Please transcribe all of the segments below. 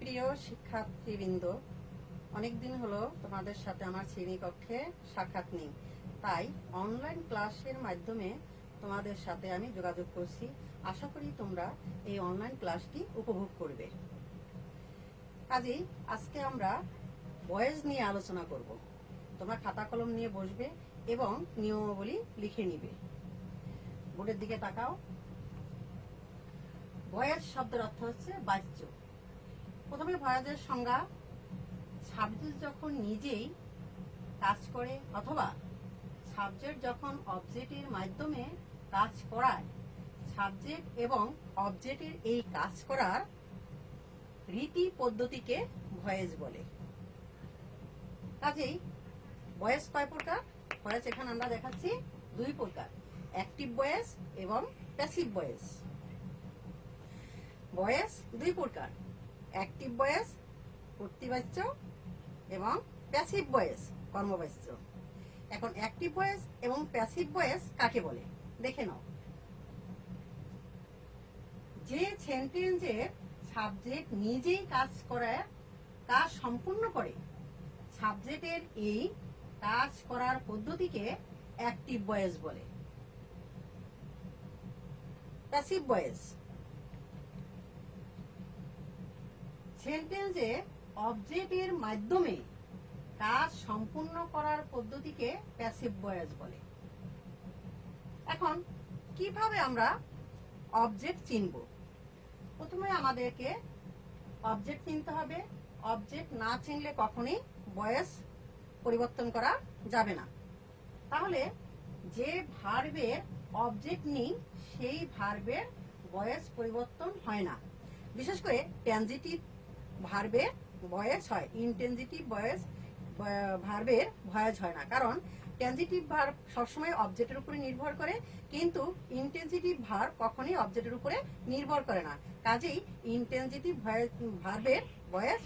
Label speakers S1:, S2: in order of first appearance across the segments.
S1: প্রিয় শিক্ষার্থীবৃন্দ, অনেকদিন হলো তোমাদের সাথে আমার শ্রেণীকক্ষে সাক্ষাৎ নেই, তাই অনলাইন ক্লাসের মাধ্যমে তোমাদের সাথে আমি যোগাযোগ করছি। আশা করি তোমরা এই অনলাইন ক্লাসটি উপভোগ করবে। কাজেই আজকে আমরা ভয়েস নিয়ে আলোচনা করব। তোমরা খাতা কলম নিয়ে বসবে এবং নিয়মাবলী লিখে নিবে। বোর্ডের দিকে তাকাও। ভয়েস শব্দের অর্থ হচ্ছে বাচ্য। প্রথমে ভয়েসের সংজ্ঞা: সাবজেক্ট যখন নিজেই কাজ করে অথবা সাবজেক্ট যখন অবজেক্টের মাধ্যমে কাজ করায়, সাবজেক্ট এবং অবজেক্টের এই কাজ করার রীতি পদ্ধতিকে ভয়েস বলে। কাজেই ভয়েস কয় প্রকার? ভয়েস এখানে আমরা দেখাচ্ছি দুই প্রকার, অ্যাক্টিভ ভয়েস এবং প্যাসিভ ভয়েস। ভয়েস দুই প্রকার, অ্যাক্টিভ ভয়েস কর্তৃবাচ্য এবং প্যাসিভ ভয়েস কর্মবাচ্য। এখন অ্যাক্টিভ ভয়েস এবং প্যাসিভ ভয়েস কাকে বলে দেখে নাও। যে সেন্টেন্সের সাবজেক্ট নিজেই কাজ সম্পূর্ণ করে, সাবজেক্টের এই কাজ করার পদ্ধতিকে অ্যাক্টিভ ভয়েস বলে। প্যাসিভ ভয়েস: সেন্টেন্সে অবজেক্টের মাধ্যমে কাজ সম্পূর্ণ করার পদ্ধতিকে প্যাসিভ ভয়েস বলে। এখন কিভাবে আমরা অবজেক্ট চিনব? প্রথমে আমাদেরকে অবজেক্ট চিনতে হবে। অবজেক্ট না চিনলে কখনোই ভয়েস পরিবর্তন করা যাবে না। তাহলে যে ভার্বের অবজেক্ট নেই সেই ভার্বের ভয়েস পরিবর্তন হয় না। বিশেষ করে ট্রানজিটিভ ভার্বের ভয়েস হয়, ইনট্রানজিটিভ ভার্বের ভয়েস হয় না। কারণ ট্রানজিটিভ ভার্ব সবসময় অবজেক্টের উপরে নির্ভর করে, কিন্তু ইনট্রানজিটিভ ভার্ব কখনোই অবজেক্টের উপরে নির্ভর করে না। কাজেই ইনট্রানজিটিভ ভার্বের ভয়েস।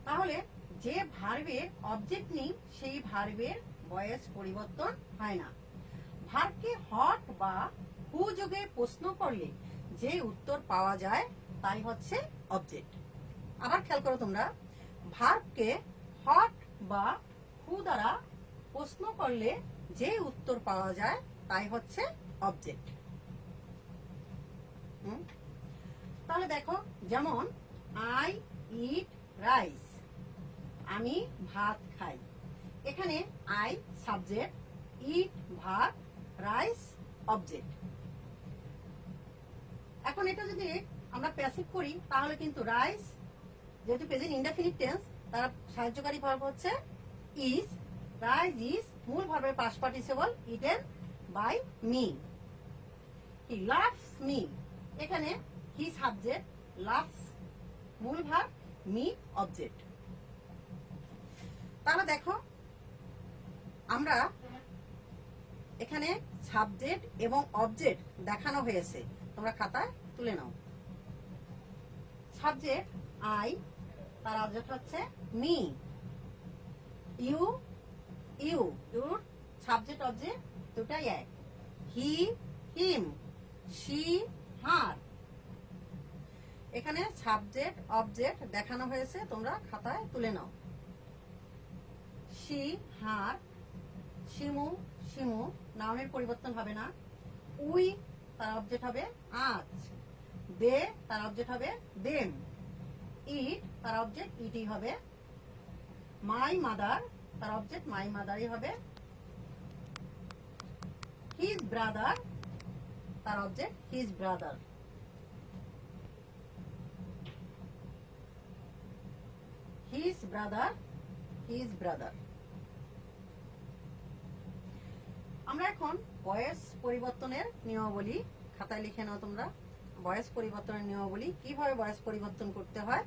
S1: তাহলে যে ভার্বের অবজেক্ট নেই সেই ভার্বের ভয়েস পরিবর্তন হয় না। ভার্বকে হট বা হু যোগে প্রশ্ন করলে যে উত্তর পাওয়া যায় তাই হচ্ছে অবজেক্ট। আবার খেয়াল করো তোমরা, ভার্বকে হট বা হু দ্বারা প্রশ্ন করলে যে উত্তর পাওয়া যায় তাই হচ্ছে অবজেক্ট। তাহলে দেখো, যেমন আই ইট রাইস, আমি ভাত খাই। এখানে I subject, eat verb, rice object. এখন এটা যদি আমরা প্যাসিভ করি তাহলে কিন্তু রাইস, যেহেতু প্রেজেন্ট ইনডেফিনিট টেন্স, তার সাহায্যকারী ভার্ব হচ্ছে ইজ। রাইস ইজ মূল ভার্বের past participle, eaten by me. He loves me, এখানে হি সাবজেক্ট, লাভস মূল ভার্ব, মি অবজেক্ট। তাহলে দেখো, আমরা এখানে সাবজেক্ট এবং অবজেক্ট দেখানো হয়েছে, তোমরা খাতায় তুলে নাও। সাবজেক্ট আই, তার অবজেক্ট হচ্ছে me. You, your subject object দুটাই এক। He, him, she, her. এখানে সাবজেক্ট অবজেক্ট দেখানো হয়েছে, তোমরা খাতায় তুলে নাও। শি, হার, শিমু, শিমু নাউনের পরিবর্তন হবে না। উই, তার অবজেক্ট হবে আজ। দে, তার অবজেক্ট হবে দেম। ইট, তার অবজেক্ট ইটই হবে। মাই মাদার, তার অবজেক্ট মাই মাদারই হবে। হিজ ব্রাদার, তার object his brother. His brother, his brother. আমরা এখন ভয়েস পরিবর্তনের নিয়মাবলী খাতায় লিখে নাও তোমরা। ভয়েস পরিবর্তনের নিয়মাবলী, কিভাবে ভয়েস পরিবর্তন করতে হয়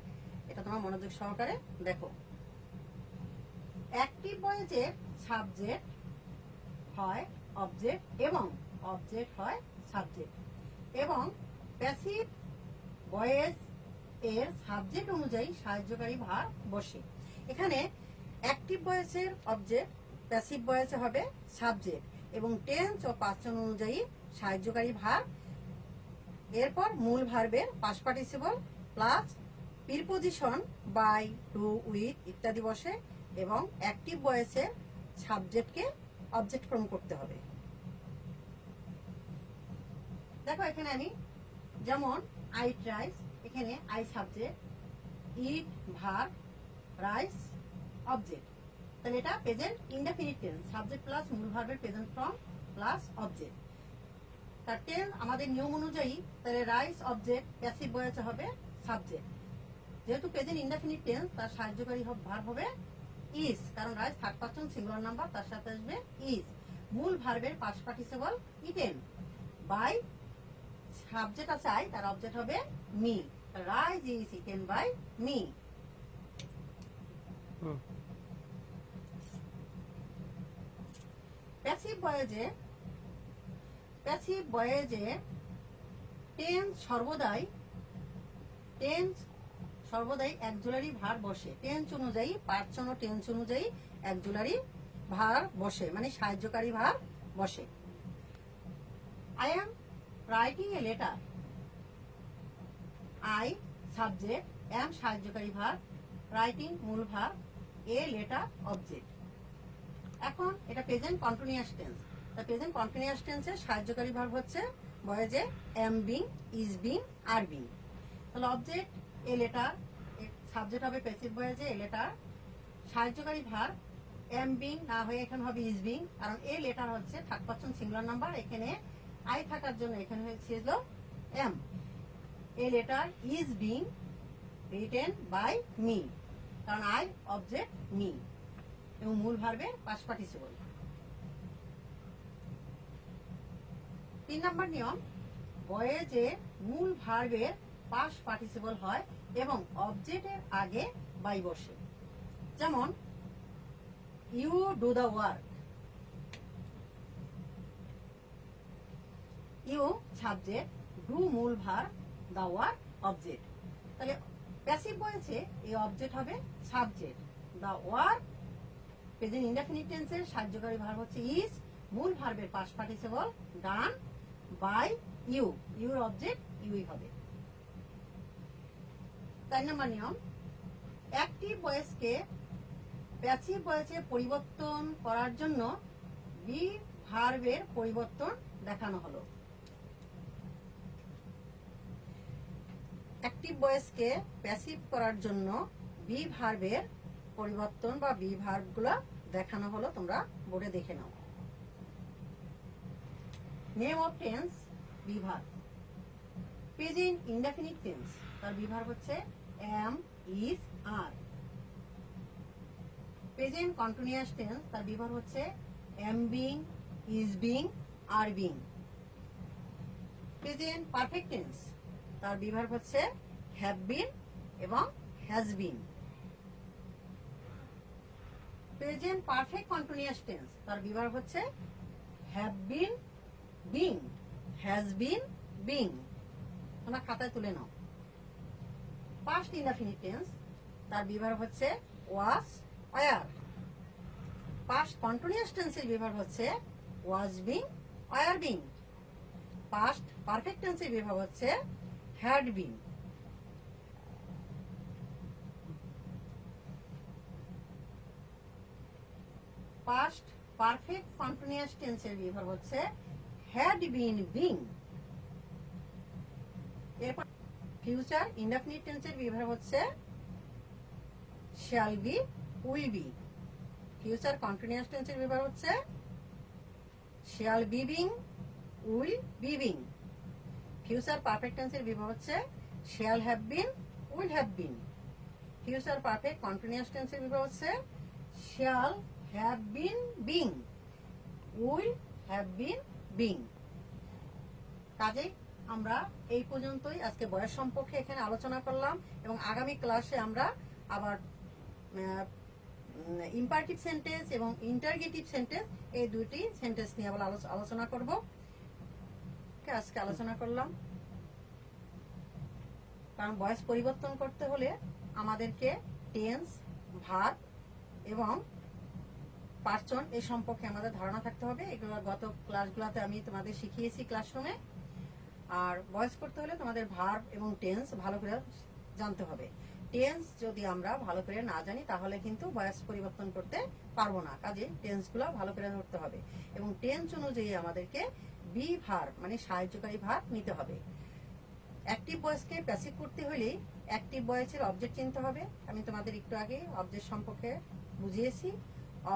S1: এটা তোমরা মনোযোগ সহকারে দেখো। অ্যাক্টিভ ভয়েসের সাবজেক্ট হয় অবজেক্ট এবং অবজেক্ট হয় সাবজেক্ট, এবং প্যাসিভ ভয়েস এর সাবজেক্ট অনুযায়ী সাহায্যকারী ভার্ব বসে। এখানে অ্যাক্টিভ ভয়েসের অবজেক্ট, প্যাসিভ ভয়েসে হবে সাবজেক্ট এবং টেন্স ও পাস্ট অনুযায়ী সাহায্যকারী ভার্ব, এরপর মূল ভার্বের past participle plus preposition by, to, with ইত্যাদি বসে এবং অ্যাক্টিভ ভয়েসে সাবজেক্টকে অবজেক্ট ফর্ম করতে হবে। দেখো এখানে আমি যেমন আই রাইস, এখানে I subject, eat verb, rice object. তাহলে এটা present indefinite tense, subject plus মূল ভার্বের প্রেজেন্ট ফর্ম প্লাস অবজেক্ট। তার টেন্স আমাদের নিয়ম অনুযায়ী তাহলে রাইস অবজেক্ট, প্যাসিভ ভয়েসে হবে সাবজেক্ট। যেহেতু প্রেজেন্ট ইনডেফিনিট টেন্স, তার সাহায্যকারী ভার্ব হবে ইজ, কারণ rice third person singular number, তার সাথে আসবে ইজ। মূল ভার্বের past participle eaten, by subject আছে আই, তার অবজেক্ট হবে me, rice is eaten by me. Passive ভয়েসে টেন্স সর্বদাই অ্যাক্সিলারি ভার্ব বসে। টেন্স অনুযায়ী, পার্সন ও টেন্স অনুযায়ী অ্যাক্সিলারি ভার্ব বসে, মানে সাহায্যকারী ভার্ব বসে। I am writing a letter, I subject, am সাহায্যকারী ভার্ব, রাইটিং মূল ভার্ব, এ লেটার অবজেক্ট। এখন এটা প্রেজেন্ট কন্টিনিউয়াস টেন্স। তা প্রেজেন্ট কন্টিনিউয়াস টেন্সের সাহায্যকারী ভার্ব হচ্ছে ভয়েসে am being, is being, are being. তাহলে অবজেক্ট এ লেটার, সাবজেক্ট হবে প্যাসিভ ভয়েসে এ লেটার, সাহায্যকারী ভার্ব এম বিং না হয়ে এখানে হবে ইজ বিং, কারণ এ লেটার হচ্ছে থার্ড পারসন সিঙ্গুলার নাম্বার, এখানে আই থাকার জন্য এখানে হয়েছিল am. A letter is being written by me, কারণ আই অবজেক্ট মি, এবং মূল ভার্বের পাস্ট পার্টিসিপল। 3 নম্বর নিয়ম, ভয়েসে মূল ভার্বের পাস্ট পার্টিসিপল হয় এবং অবজেক্টের আগে বাই বসে। যেমন you do the work, you subject, do মূল ভার্ব, দ্য ওয়ার্ক অবজেক্ট। তাহলে প্যাসিভ ভয়েসে এই অবজেক্ট হবে subject, the work present indefinite টেন্সের সাহায্যকারী ভার্ব হচ্ছে ইজ, মূল ভার্বের past participle done by you, your object ইউই হবে। 4 নম্বর নিয়ম, অ্যাক্টিভ ভয়েসকে প্যাসিভ ভয়েসে পরিবর্তন করার জন্য বি ভার্বের পরিবর্তন দেখানো হলো। অ্যাক্টিভ ভয়েসকে প্যাসিভ করার জন্য বি ভার্বের পরিবর্তন বা বি ভার্বগুলো দেখানো হলো, তোমরা বোর্ডে দেখে নাও। Name of tense be verb, present indefinite tense, তার বি ভার্ব হচ্ছে am, is, are. Present continuous tense, তার বি ভার্ব হচ্ছে am being, is being, are being. Present perfect tense, তার বি ভার্ব হচ্ছে হ্যাভ বিন এবং has been. Present perfect continuous tense, তার be verb হচ্ছে have been being, has been being. তোমরা খাতায় তুলে নাও। পাস্ট ইনডেফিনিট টেন্স, তার বি ভার্ব হচ্ছে ওয়াজ, ওয়ার। পাস্ট কন্টিনিউয়াস টেন্সের বি ভার্ব হচ্ছে was being, were being. Past perfect টেন্সের বি ভার্ব হচ্ছে had been. Past perfect continuous টেন্সের বি ভার্ব হচ্ছে হ্যাড বিন বিং। এরপর ফিউচার ইনডেফিনিট টেন্সের বি ভার্ব হচ্ছে shall be, will be. Future continuous টেন্সের বি ভার্ব হচ্ছে shall be being, will be being. Future perfect টেন্সের B verb হচ্ছে shall have been, will have been. Future perfect continuous টেন্সের B verb হচ্ছে shall have been being, will have been being. কাজেই আমরা এই পর্যন্তই আজকে বয়স সম্পর্কে এখানে আলোচনা করলাম, এবং আগামী ক্লাসে আমরা আবার ইম্পারেটিভ সেন্টেন্স এবং ইন্টারগেটিভ সেন্টেন্স, এই দুইটি সেন্টেন্স নিয়ে আবার আলোচনা করব। আজকে আলোচনা করলাম, কারণ বয়স পরিবর্তন করতে হলে আমাদেরকে টেন্স, ভার্ব এবং পার্সন এই সম্পর্কে আমাদের ধারণা থাকতে হবে। এগুলো গত ক্লাসগুলোতে আমি তোমাদের শিখিয়েছি ক্লাসরুমে। আর ভয়েস করতে হলে তোমাদের ভার্ব এবং টেন্স ভালো করে জানতে হবে। টেন্স যদি আমরা ভালো করে না জানি তাহলে কিন্তু ভয়েস পরিবর্তন করতে পারবো না। কাজে টেন্সগুলো ভালো করে ধরতে হবে এবং টেন্স অনুযায়ী আমাদেরকে বি ভার্ব মানে সাহায্যকারী ভার্ব নিতে হবে। অ্যাক্টিভ ভয়েসকে প্যাসিভ করতে হলে অ্যাক্টিভ ভয়েসের অবজেক্ট চিনতে হবে। আমি তোমাদের একটু আগে অবজেক্ট সম্পর্কে বুঝিয়েছি।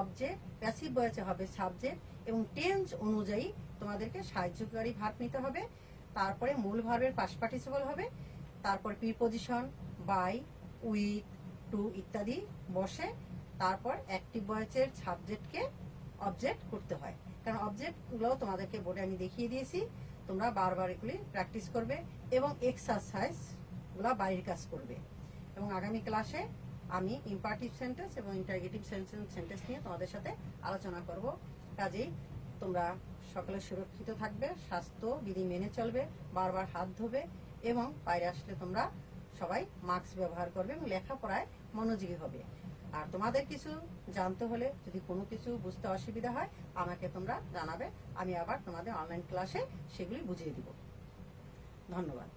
S1: অবজেক্ট প্যাসিভ ভয়েসে হবে সাবজেক্ট এবং টেন্স অনুযায়ী তোমাদেরকে সাহায্যকারী ভার্ব নিতে হবে। তারপরে মূল ভার্বের পাস্ট পার্টিসিপল হবে, তারপর প্রিপজিশন বাই, উইথ, টু ইত্যাদি বসে তারপর অ্যাক্টিভ ভয়েসের সাবজেক্টকে অবজেক্ট করতে হয়। কারণ অবজেক্টগুলো তোমাদেরকে বোর্ডে আমি দেখিয়ে দিয়েছি, তোমরা বারবার এগুলি প্র্যাকটিস করবে এবং এক্সারসাইজগুলো বাড়ির কাজ করবে। এবং আগামী ক্লাসে আমি ইম্পারেটিভ সেন্টেন্স এবং ইন্টারগেটিভ সেন্টেন্স নিয়ে তোমাদের সাথে আলোচনা করব। কাজেই তোমরা সকলে সুরক্ষিত থাকবে, স্বাস্থ্য বিধি মেনে চলবে, বারবার হাত ধোবে এবং বাইরে আসলে তোমরা সবাই মাস্ক ব্যবহার করবে এবং লেখাপড়ায় মনোযোগী হবে। আর তোমাদের কিছু জানতে হলে যদি কোনো কিছু বুঝতে অসুবিধা হয় আমাকে তোমরা জানাবে, আমি আবার তোমাদের অনলাইন ক্লাসে সেগুলি বুঝিয়ে দিব। ধন্যবাদ।